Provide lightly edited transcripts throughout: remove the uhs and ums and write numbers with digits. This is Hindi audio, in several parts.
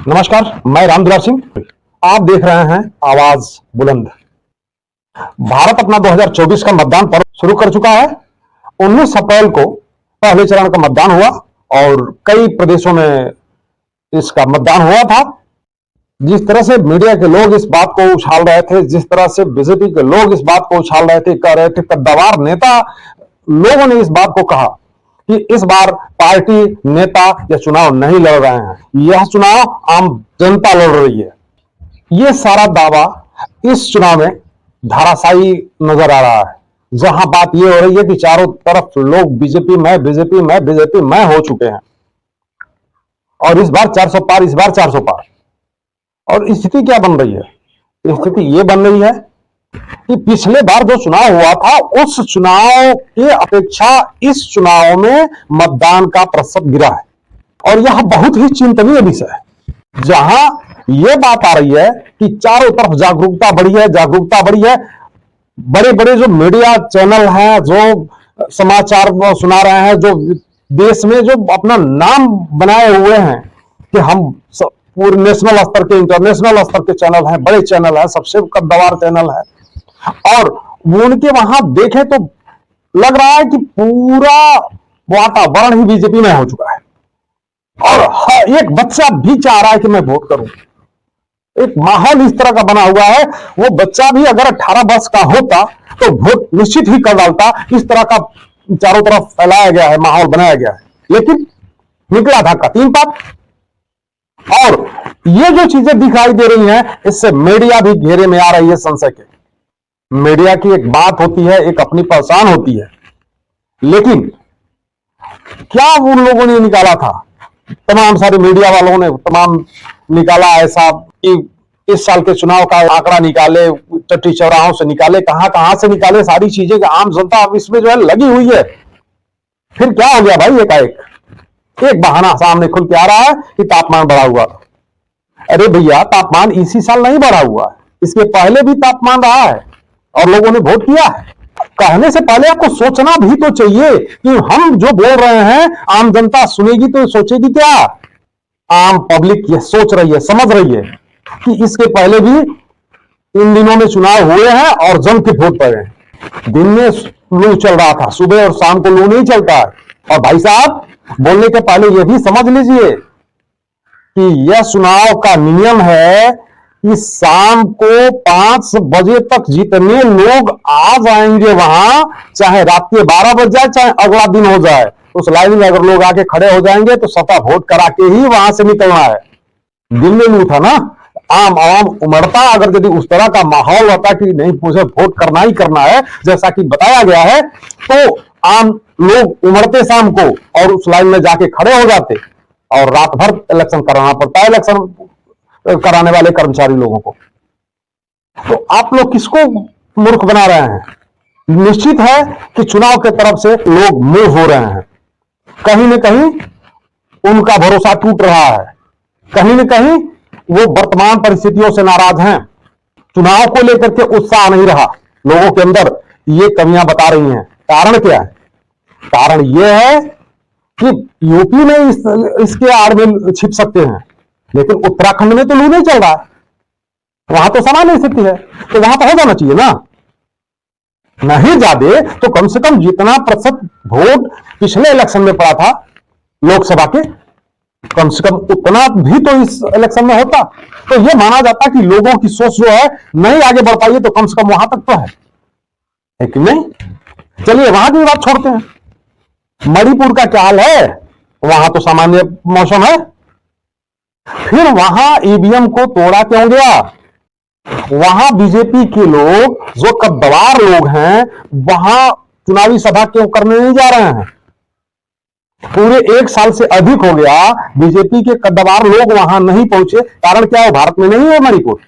नमस्कार, मैं रामदुलार सिंह। आप देख रहे हैं आवाज बुलंद। भारत अपना 2024 का मतदान पर्व शुरू कर चुका है। 19 अप्रैल को पहले चरण का मतदान हुआ और कई प्रदेशों में इसका मतदान हुआ था। जिस तरह से मीडिया के लोग इस बात को उछाल रहे थे, जिस तरह से बीजेपी के लोग इस बात को उछाल रहे थे, कह रहे थे, कद्दावर नेता लोगों ने इस बात को कहा कि इस बार पार्टी नेता यह चुनाव नहीं लड़ रहे हैं, यह चुनाव आम जनता लड़ रही है। यह सारा दावा इस चुनाव में धाराशायी नजर आ रहा है, जहां बात यह हो रही है कि चारों तरफ लोग बीजेपी में हो चुके हैं और इस बार 400 पार, इस बार 400 पार। और स्थिति क्या बन रही है? स्थिति यह बन रही है कि पिछले बार जो चुनाव हुआ था उस चुनाव की अपेक्षा इस चुनाव में मतदान का प्रतिशत गिरा है और यह बहुत ही चिंतनीय विषय है, जहां यह बात आ रही है कि चारों तरफ जागरूकता बढ़ी है। बड़े बड़े जो मीडिया चैनल हैं, जो समाचार सुना रहे हैं, जो देश में जो अपना नाम बनाए हुए हैं कि हम पूरे नेशनल स्तर के, इंटरनेशनल स्तर के चैनल हैं, बड़े चैनल हैं, सबसे कद्दावर चैनल है। और उनके वहां देखें तो लग रहा है कि पूरा वातावरण ही बीजेपी में हो चुका है और एक बच्चा भी चाह रहा है कि मैं वोट करूं। एक माहौल इस तरह का बना हुआ है, वो बच्चा भी अगर 18 वर्ष का होता तो वोट निश्चित ही कर डालता। इस तरह का चारों तरफ फैलाया गया है, माहौल बनाया गया है। लेकिन निकला धक्का 3 पात। और ये जो चीजें दिखाई दे रही हैं, इससे मीडिया भी घेरे में आ रही है संशय के। मीडिया की एक बात होती है, एक अपनी पहचान होती है, लेकिन क्या उन लोगों ने निकाला था, तमाम सारे मीडिया वालों ने तमाम निकाला ऐसा कि इस साल के चुनाव का आंकड़ा निकाले, चट्टी चौराहों से निकाले, कहां से निकाले, सारी चीजें कि आम जनता इसमें जो है लगी हुई है। फिर क्या हो गया भाई? एक बहाना सामने खुल के आ रहा है कि तापमान बढ़ा हुआ था। अरे भैया, तापमान इसी साल नहीं बढ़ा हुआ है, इसके पहले भी तापमान रहा है और लोगों ने वोट किया है। कहने से पहले आपको सोचना भी तो चाहिए कि हम जो बोल रहे हैं आम जनता सुनेगी तो सोचेगी क्या? आम पब्लिक ये सोच रही है, समझ रही है कि इसके पहले भी इन दिनों में चुनाव हुए हैं और जम के वोट पड़े हैं। दिन में लू चल रहा था, सुबह और शाम को लू नहीं चलता है। और भाई साहब, बोलने के पहले यह भी समझ लीजिए कि यह चुनाव का नियम है कि शाम को 5 बजे तक जितने लोग आ जाएंगे वहां, चाहे रात के 12 बज जाए, चाहे अगला दिन हो जाए, उस लाइन में अगर लोग आके खड़े हो जाएंगे तो सफा वोट करा के ही वहां से निकलना है। दिन में नहीं था ना, आम आवाम उमड़ता। अगर यदि उस तरह का माहौल होता कि नहीं, मुझे वोट करना ही करना है, जैसा कि बताया गया है, तो आम लोग उमड़ते शाम को और उस लाइन में जाके खड़े हो जाते और रात भर इलेक्शन कराना पड़ता है इलेक्शन कराने वाले कर्मचारी लोगों को। तो आप लोग किसको मूर्ख बना रहे हैं? निश्चित है कि चुनाव के तरफ से लोग मूव हो रहे हैं। कहीं न कहीं उनका भरोसा टूट रहा है, कहीं न कहीं वो वर्तमान परिस्थितियों से नाराज हैं। चुनाव को लेकर के उत्साह नहीं रहा लोगों के अंदर, ये कमियां बता रही हैं। कारण क्या है? कारण यह है कि यूपी में इसके आड़ में छिप सकते हैं, लेकिन उत्तराखंड में तो लू नहीं चल रहा है, वहां तो सामान्य स्थिति है, तो वहां तो हो जाना चाहिए ना। नहीं ज्यादा तो कम से कम जितना प्रतिशत वोट पिछले इलेक्शन में पड़ा था लोकसभा के, कम से कम उतना भी तो इस इलेक्शन में होता, तो यह माना जाता कि लोगों की सोच जो है नहीं आगे बढ़ पाई है, तो कम से कम वहां तक तो है कि नहीं? चलिए वहां की बात छोड़ते हैं। मणिपुर का क्या हाल है? वहां तो सामान्य मौसम है। फिर वहां ईवीएम को तोड़ा क्यों गया? वहां बीजेपी के लोग, जो कद्दावर लोग हैं, वहां चुनावी सभा क्यों करने नहीं जा रहे हैं? पूरे 1 साल से अधिक हो गया बीजेपी के कद्दावर लोग वहां नहीं पहुंचे। कारण क्या है? भारत में नहीं है मणिपुर,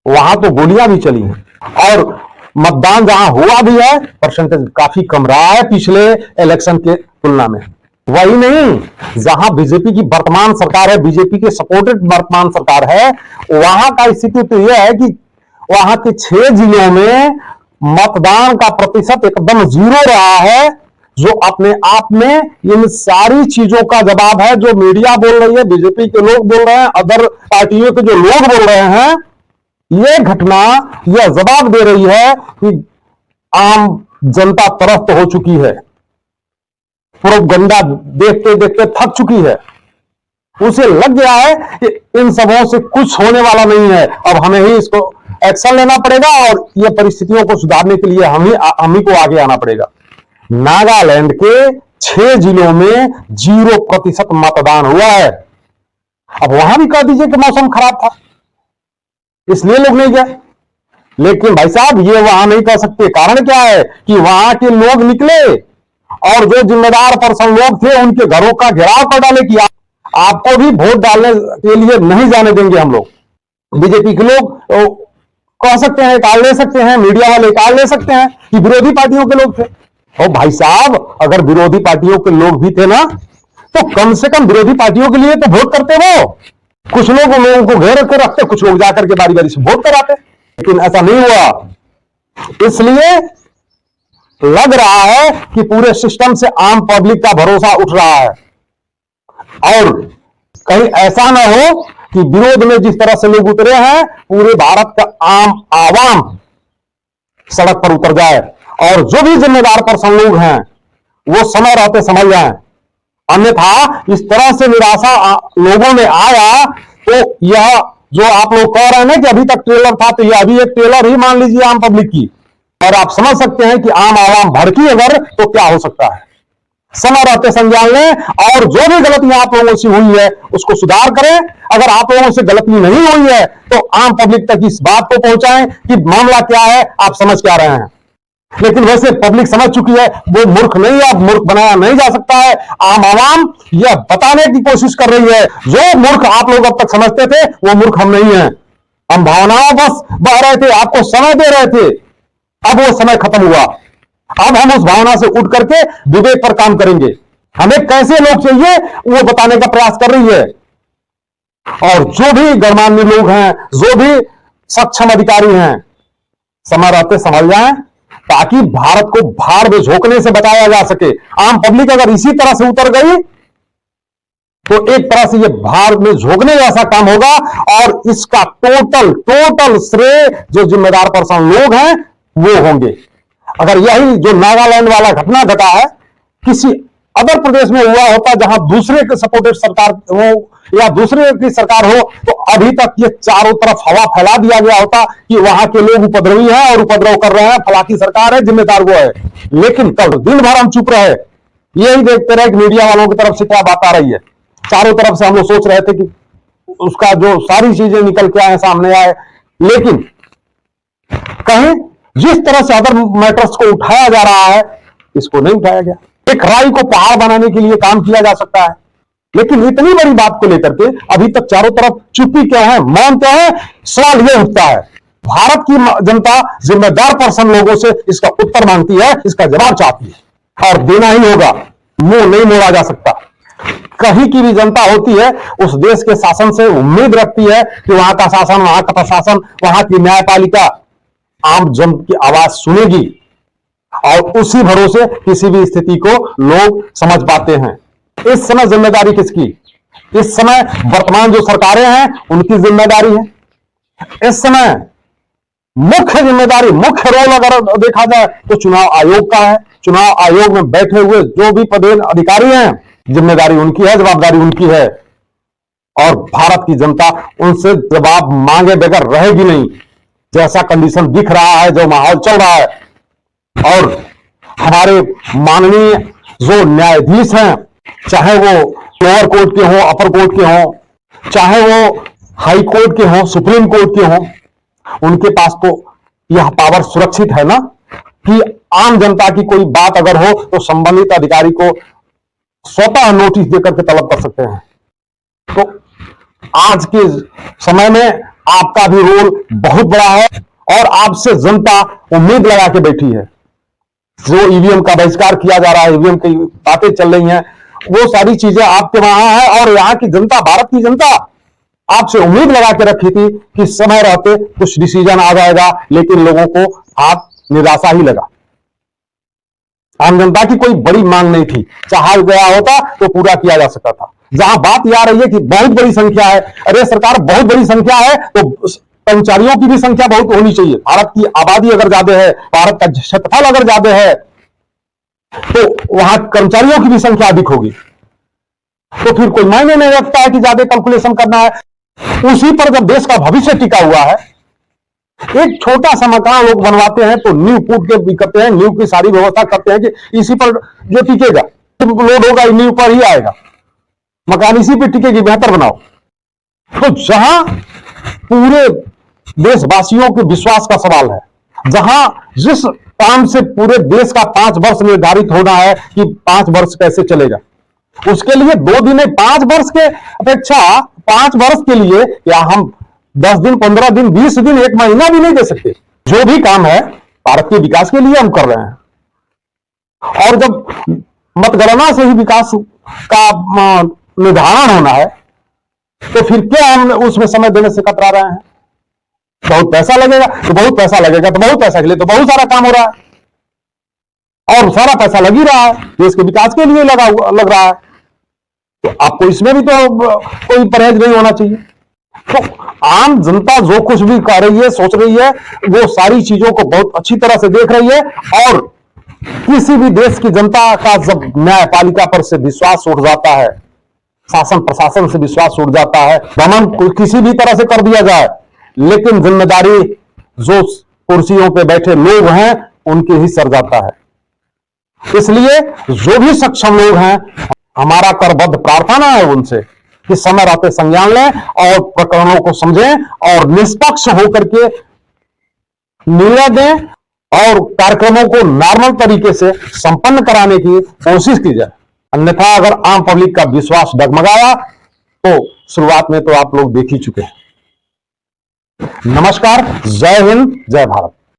वहां तो गोलियां भी चली हैं और मतदान जहां हुआ भी है, परसेंटेज काफी कम रहा है पिछले इलेक्शन के तुलना में। वही नहीं, जहां बीजेपी की वर्तमान सरकार है, बीजेपी के सपोर्टेड वर्तमान सरकार है, वहां का स्थिति तो यह है कि वहां के 6 जिलों में मतदान का प्रतिशत एकदम 0 रहा है। जो अपने आप में इन सारी चीजों का जवाब है, जो मीडिया बोल रही है, बीजेपी के लोग बोल रहे हैं, अदर पार्टियों के जो लोग बोल रहे हैं, ये घटना यह जवाब दे रही है कि आम जनता त्रस्त हो चुकी है, प्रोपगंडा देखते देखते थक चुकी है। उसे लग गया है कि इन सबों से कुछ होने वाला नहीं है, अब हमें ही इसको एक्शन लेना पड़ेगा और ये परिस्थितियों को सुधारने के लिए हम ही को आगे आना पड़ेगा। नागालैंड के 6 जिलों में 0% मतदान हुआ है। अब वहां भी कह दीजिए कि मौसम खराब था इसलिए लोग नहीं गए, लेकिन भाई साहब ये वहां नहीं कह सकते। कारण क्या है कि वहां के लोग निकले और जो जिम्मेदार पर्सन लोग थे उनके घरों का घेराव कर डाले कि आपको भी वोट डालने के लिए नहीं जाने देंगे हम लोग। बीजेपी के लोग कह सकते हैं, टाल ले सकते हैं, मीडिया वाले टाल ले सकते हैं कि विरोधी पार्टियों के लोग थे। और भाई साहब अगर विरोधी पार्टियों के लोग भी थे ना, तो कम से कम विरोधी पार्टियों के लिए तो वोट करते वो। कुछ लोग उन लोगों को घेर के रखते, कुछ लोग जाकर के बारी बारी से वोट कराते, लेकिन ऐसा नहीं हुआ। इसलिए लग रहा है कि पूरे सिस्टम से आम पब्लिक का भरोसा उठ रहा है और कहीं ऐसा ना हो कि विरोध में जिस तरह से लोग उतरे हैं, पूरे भारत का आम आवाम सड़क पर उतर जाए और जो भी जिम्मेदार पर्सन लोग हैं वो समय रहते समझ जाएं। अन्यथा इस तरह से निराशा लोगों में आया तो यह जो आप लोग कह रहे हैं ना कि अभी तक ट्रेलर था, तो यह अभी एक ट्रेलर ही मान लीजिए आम पब्लिक की, और आप समझ सकते हैं कि आम आवाम भड़की अगर तो क्या हो सकता है। समय रहते संज्ञान लें और जो भी गलतियां आप लोगों से हुई है उसको सुधार करें। अगर आप लोगों से गलती नहीं हुई है तो आम पब्लिक तक इस बात को पहुंचाएं कि मामला क्या है, आप समझ क्या रहे हैं। लेकिन वैसे पब्लिक समझ चुकी है, वो मूर्ख नहीं है, अब मूर्ख बनाया नहीं जा सकता है। आम आवाम यह बताने की कोशिश कर रही है, जो मूर्ख आप लोग अब तक समझते थे वो मूर्ख हम नहीं है। हम भावनाओं बस बह रहे थे, आपको समय दे रहे थे, अब वो समय खत्म हुआ। अब हम उस भावना से उठ करके विवेक पर काम करेंगे। हमें कैसे लोग चाहिए वो बताने का प्रयास कर रही है, और जो भी गणमान्य लोग हैं, जो भी सक्षम अधिकारी हैं, समय रहते समझ जाएं ताकि भारत को भाड़ में झोंकने से बचाया जा सके। आम पब्लिक अगर इसी तरह से उतर गई तो एक तरह से ये भाड़ में झोंकने जैसा काम होगा और इसका टोटल श्रेय जो जिम्मेदार पर्सन लोग हैं वो होंगे। अगर यही जो नागालैंड वाला घटना घटा है किसी अदर प्रदेश में हुआ होता जहां दूसरे के सपोर्टेड सरकार हो या दूसरे की सरकार हो, तो अभी तक ये चारों तरफ हवा फैला दिया गया होता कि वहां के लोग उपद्रवी हैं और उपद्रव कर रहे हैं, फलाकी सरकार है, जिम्मेदार वो है। लेकिन कल दिन भर हम चुप रहे, यही देखते रहे कि मीडिया वालों की तरफ से क्या बात आ रही है। चारों तरफ से हम लोग सोच रहे थे कि उसका जो सारी चीजें निकल के आए, सामने आए, लेकिन कहीं जिस तरह से अदर मैटर्स को उठाया जा रहा है इसको नहीं उठाया गया। एक राई को पहाड़ बनाने के लिए काम किया जा सकता है, लेकिन इतनी बड़ी बात को लेकर के अभी तक चारों तरफ चुप्पी क्या है, मौन क्या है। सवाल यह उठता है, भारत की जनता जिम्मेदार पर्सन लोगों से इसका उत्तर मांगती है, इसका जवाब चाहती है और देना ही होगा, मुंह नहीं मोड़ा जा सकता। कहीं की भी जनता होती है उस देश के शासन से उम्मीद रखती है कि वहां का शासन, वहां का प्रशासन, वहां की न्यायपालिका आम जन की आवाज सुनेगी और उसी भरोसे किसी भी स्थिति को लोग समझ पाते हैं। इस समय जिम्मेदारी किसकी? इस समय वर्तमान जो सरकारें हैं उनकी जिम्मेदारी है। इस समय मुख्य जिम्मेदारी, मुख्य रोल अगर देखा जाए तो चुनाव आयोग का है। चुनाव आयोग में बैठे हुए जो भी पदेन अधिकारी हैं, जिम्मेदारी उनकी है, जवाबदारी उनकी है और भारत की जनता उनसे जवाब मांगे बगैर रहेगी नहीं। जैसा कंडीशन दिख रहा है, जो माहौल चल रहा है, और हमारे माननीय जो न्यायाधीश हैं, चाहे वो लोअर कोर्ट के हों, अपर कोर्ट के हों, चाहे वो हाई कोर्ट के हों, सुप्रीम कोर्ट के हों, उनके पास तो यह पावर सुरक्षित है ना कि आम जनता की कोई बात अगर हो तो संबंधित अधिकारी को स्वतः नोटिस देकर के तलब कर सकते हैं। तो आज के समय में आपका भी रोल बहुत बड़ा है और आपसे जनता उम्मीद लगा के बैठी है। जो ईवीएम का बहिष्कार किया जा रहा है, ईवीएम की बातें चल रही हैं, वो सारी चीजें आपके वहां है और यहां की जनता, भारत की जनता आपसे उम्मीद लगा के रखी थी कि समय रहते कुछ डिसीजन आ जाएगा, लेकिन लोगों को आप निराशा ही लगा। आम जनता की कोई बड़ी मांग नहीं थी, चाहा गया होता तो पूरा किया जा सकता था। जहां बात यह आ रही है कि बहुत बड़ी संख्या है, अरे सरकार बहुत बड़ी संख्या है तो कर्मचारियों की भी संख्या बहुत होनी चाहिए। भारत की आबादी अगर ज्यादा है, भारत का क्षेत्रफल अगर ज्यादा है, तो वहां कर्मचारियों की भी संख्या अधिक होगी। तो फिर कोई मायने नहीं रखता है कि ज्यादा कैलकुलेशन करना है। उसी पर जब देश का भविष्य टिका हुआ है, एक छोटा सा मकान लोग बनवाते हैं तो नींव कूट के भी करते हैं, नींव की सारी व्यवस्था करते हैं कि इसी पर जो टिकेगा, लोड होगा नींव पर ही आएगा, मकान इसी पर टिकेगी, बेहतर बनाओ। तो जहां पूरे देशवासियों के विश्वास का सवाल है, जहां जिस काम से पूरे देश का 5 वर्ष निर्धारित होना है कि 5 वर्ष कैसे चलेगा, उसके लिए 2 दिन 5 वर्ष के अपेक्षा 5 वर्ष के लिए या हम 10 दिन 15 दिन 20 दिन 1 महीना भी नहीं दे सकते। जो भी काम है भारत के विकास के लिए हम कर रहे हैं, और जब मतगणना से ही विकास का निर्धारण होना है तो फिर क्या हम उसमें समय देने से कतरा रहे हैं? बहुत पैसा लगेगा तो बहुत पैसा लगेगा, तो बहुत पैसा के लिए तो बहुत सारा काम हो रहा है, और सारा पैसा लग ही रहा है, देश के विकास के लिए लग रहा है। तो आपको इसमें भी तो कोई परहेज नहीं होना चाहिए। तो आम जनता जो कुछ भी कर रही है, सोच रही है, वो सारी चीजों को बहुत अच्छी तरह से देख रही है। और किसी भी देश की जनता का जब न्यायपालिका पर से विश्वास उठ जाता है, शासन प्रशासन से विश्वास उठ जाता है, दमन किसी भी तरह से कर दिया जाए, लेकिन जिम्मेदारी जो कुर्सियों पे बैठे लोग हैं उनके ही सर जाता है। इसलिए जो भी सक्षम लोग हैं, हमारा करबद्ध प्रार्थना है उनसे कि समय रहते संज्ञान लें और प्रकरणों को समझें और निष्पक्ष होकर के निर्णय दें और कार्यक्रमों को नॉर्मल तरीके से संपन्न कराने की कोशिश की जाए। अन्यथा अगर आम पब्लिक का विश्वास डगमगाया तो शुरुआत में तो आप लोग देख ही चुके हैं। नमस्कार, जय हिंद, जय भारत।